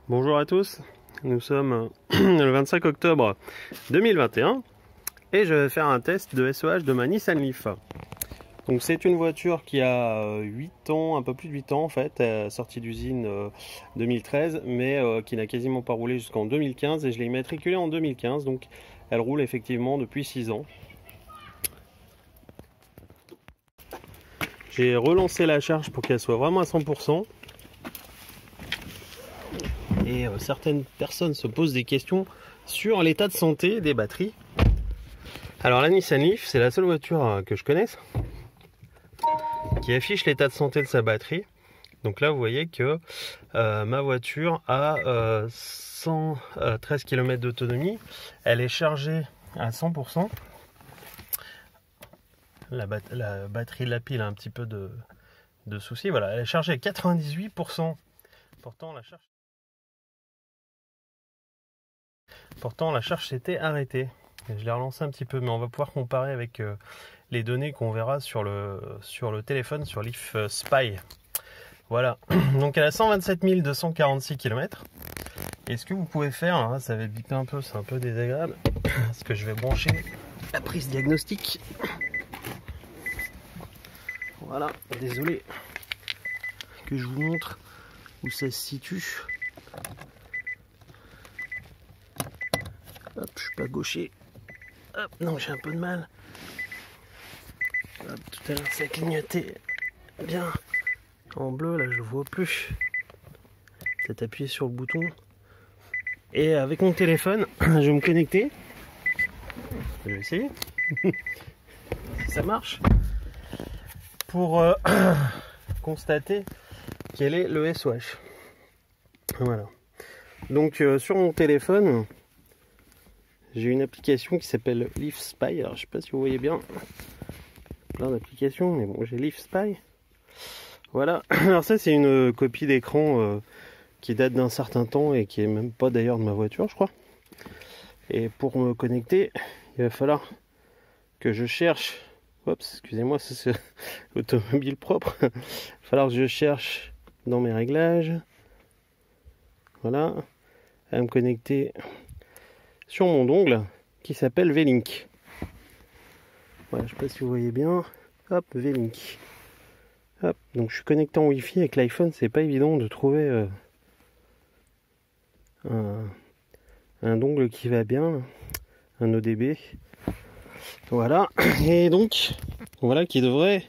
Bonjour à tous, nous sommes le 25 octobre 2021 et je vais faire un test de SOH de ma Nissan Leaf. Donc c'est une voiture qui a 8 ans, un peu plus de 8 ans en fait, sortie d'usine 2013, mais qui n'a quasiment pas roulé jusqu'en 2015 et je l'ai immatriculée en 2015, donc elle roule effectivement depuis 6 ans. J'ai relancé la charge pour qu'elle soit vraiment à 100%. Et certaines personnes se posent des questions sur l'état de santé des batteries. Alors la Nissan Leaf, c'est la seule voiture que je connaisse qui affiche l'état de santé de sa batterie. Donc là vous voyez que ma voiture a 113 km d'autonomie, elle est chargée à 100%. La batterie de la pile a un petit peu de soucis, voilà, elle est chargée à 98%. Pourtant la charge s'était arrêtée. Je l'ai relancé un petit peu, mais on va pouvoir comparer avec les données qu'on verra sur le téléphone, sur Leaf Spy. Voilà, donc elle a 127 246 km. Et ce que vous pouvez faire, hein, ça va biper un peu, c'est un peu désagréable, parce que je vais brancher la prise diagnostique. Voilà, désolé que je vous montre où ça se situe. Hop, je suis pas gaucher. Hop, non, j'ai un peu de mal. Hop, tout à l'heure ça clignotait bien en bleu, là je le vois plus. C'est appuyé sur le bouton. Et avec mon téléphone, je vais me connecter. Je vais essayer. Si ça marche. Pour constater quel est le SOH. Voilà. Donc sur mon téléphone, j'ai une application qui s'appelle Leaf Spy. Alors je sais pas si vous voyez bien. Plein d'applications, mais bon, j'ai Leaf Spy. Voilà. Alors ça c'est une copie d'écran qui date d'un certain temps et qui est même pas d'ailleurs de ma voiture, je crois. Et pour me connecter, il va falloir que je cherche. Oups, excusez-moi, c'est automobile propre. Il va falloir que je cherche dans mes réglages. Voilà. À me connecter sur mon dongle qui s'appelle V-Link. Voilà, je sais pas si vous voyez bien. Hop, V-Link. Hop, donc je suis connecté en Wi-Fi avec l'iPhone, c'est pas évident de trouver un dongle qui va bien, un ODB. Voilà, et donc voilà qui devrait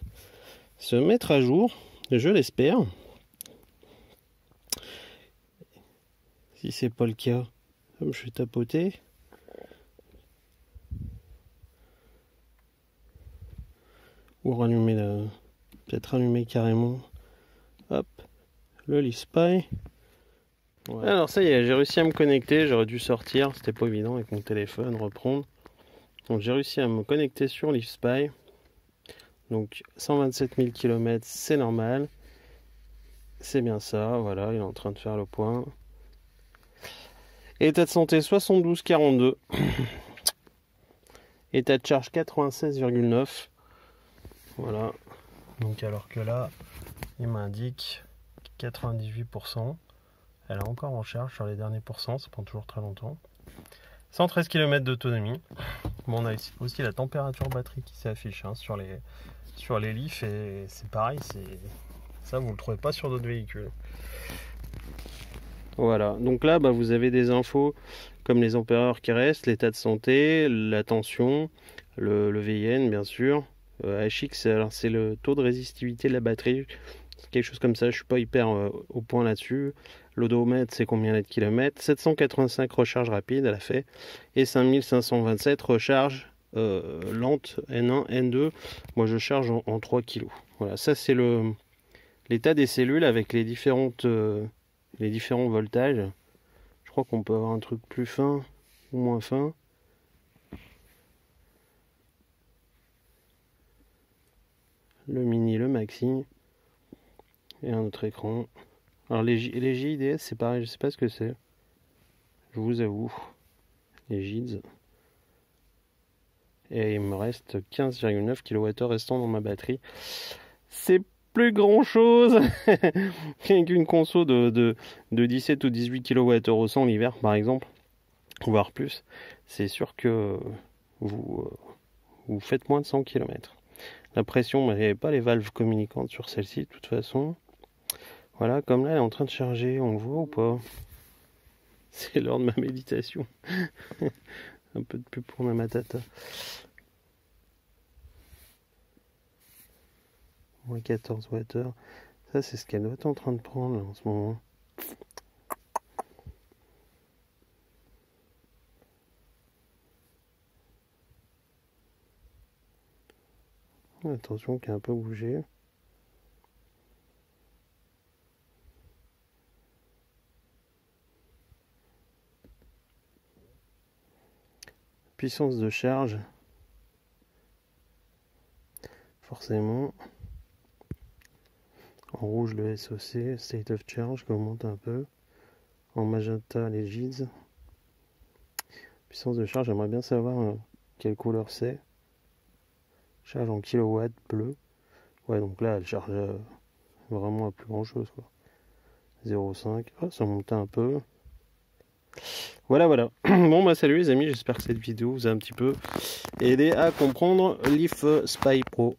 se mettre à jour, je l'espère. Si c'est pas le cas, je vais tapoter. Ou rallumer peut-être rallumer carrément. Hop, le Leaf Spy. Ouais. Alors ça y est, j'ai réussi à me connecter, j'aurais dû sortir, c'était pas évident avec mon téléphone, reprendre. Donc j'ai réussi à me connecter sur Leaf Spy. Donc 127 000 km, c'est normal. C'est bien ça, voilà, il est en train de faire le point. État de santé 72,42. État de charge 96,9. Voilà. Donc alors que là, il m'indique 98%. Elle est encore en charge sur les derniers pourcents, ça prend toujours très longtemps. 113 km d'autonomie. Bon, on a aussi la température batterie qui s'affiche hein, sur les Leaf et c'est pareil, ça vous le trouvez pas sur d'autres véhicules. Voilà, donc là vous avez des infos comme les ampères qui restent, l'état de santé, la tension, le VIN bien sûr, HX, alors c'est le taux de résistivité de la batterie, quelque chose comme ça, je suis pas hyper au point là-dessus. L'odomètre c'est combien de kilomètres, 785 recharges rapides elle a fait, et 5527 recharges lentes N1, N2, moi je charge en 3 kg. Voilà, ça c'est l'état des cellules avec les différents voltages. Je crois qu'on peut avoir un truc plus fin ou moins fin. Le mini, le maxi. Et un autre écran. Alors les JIDS c'est pareil, je sais pas ce que c'est. Je vous avoue. Les JIDS. Et il me reste 15,9 kWh restant dans ma batterie. C'est plus grand chose avec une conso de 17 ou 18 kWh au 100 l'hiver par exemple, voire plus. C'est sûr que vous faites moins de 100 km. La pression, mais il n'y avait pas les valves communicantes sur celle-ci de toute façon. Voilà, comme là elle est en train de charger, on le voit ou pas? C'est l'heure de ma méditation. Un peu de pub pour ma matata. Moins 14 Wh. Ça, c'est ce qu'elle doit être en train de prendre là, en ce moment. Attention qui a un peu bougé. Puissance de charge. Forcément. En rouge le SOC, State of Charge, qui augmente un peu. En magenta les GIDS. Puissance de charge, j'aimerais bien savoir quelle couleur c'est. Charge en kilowatts bleu. Ouais, donc là elle charge vraiment à plus grand chose quoi. 0,5. Oh, ça monte un peu. Voilà. Bon bah salut les amis, j'espère que cette vidéo vous a un petit peu aidé à comprendre l'IF Spy Pro.